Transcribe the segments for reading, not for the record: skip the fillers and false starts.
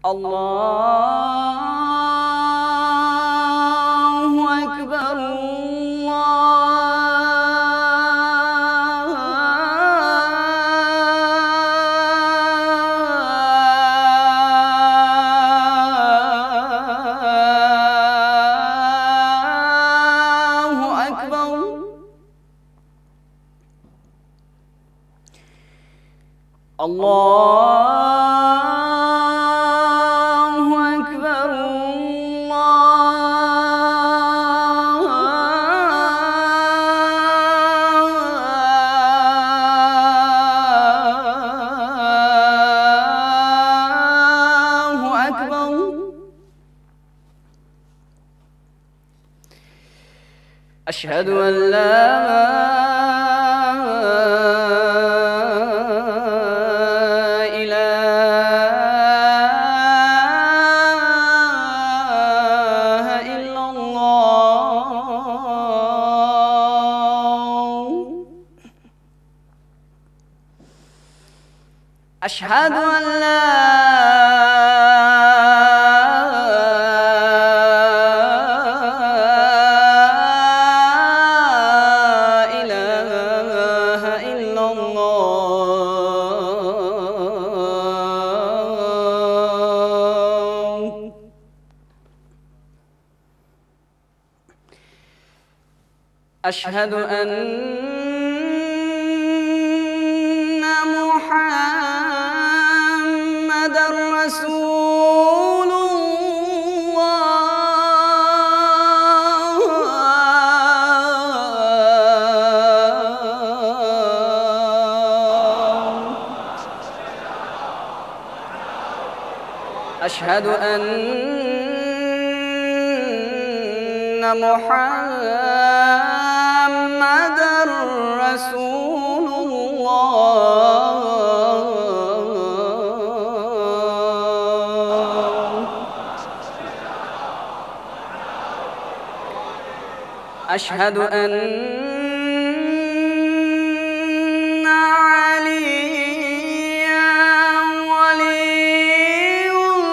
الله أكبر الله أكبر. الله أكبر الله أكبر. أشهد أن لا أشهد أن لا إله إلا الله. أشهد أن محمد رسول الله. أشهد أن محمد رسول الله. أشهد أن عليا ولي الله.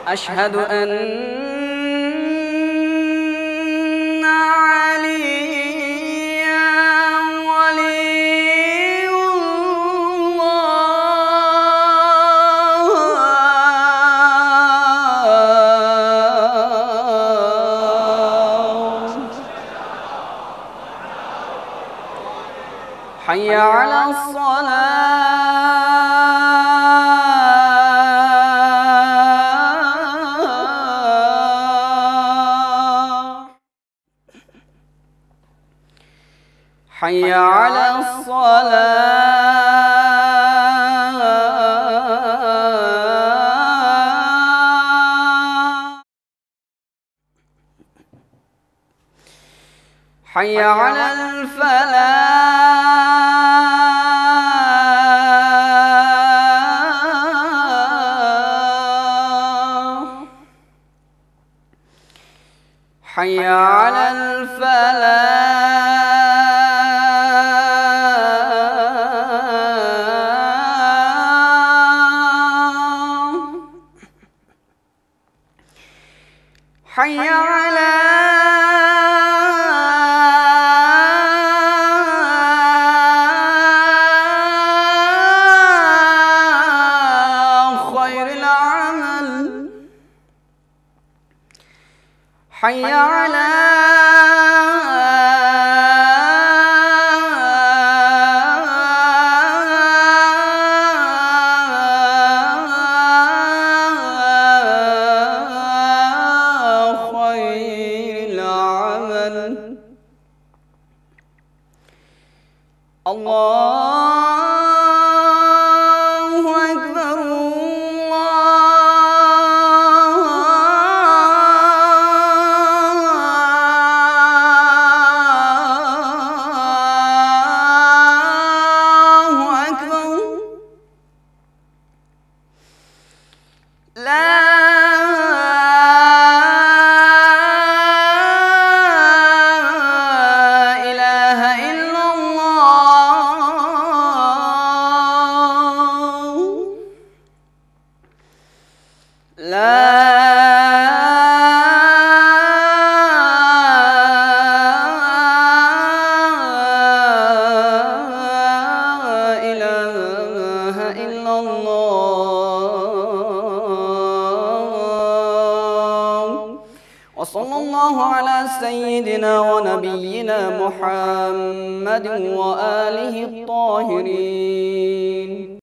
أشهد أن حي على الصلاة. حي على الصلاة. حي على الفلاح. حي على الفلاح. حي على خير العمل. حي على خير العمل. الله أكبر الله وصلى الله على سيدنا ونبينا محمد وآله الطاهرين.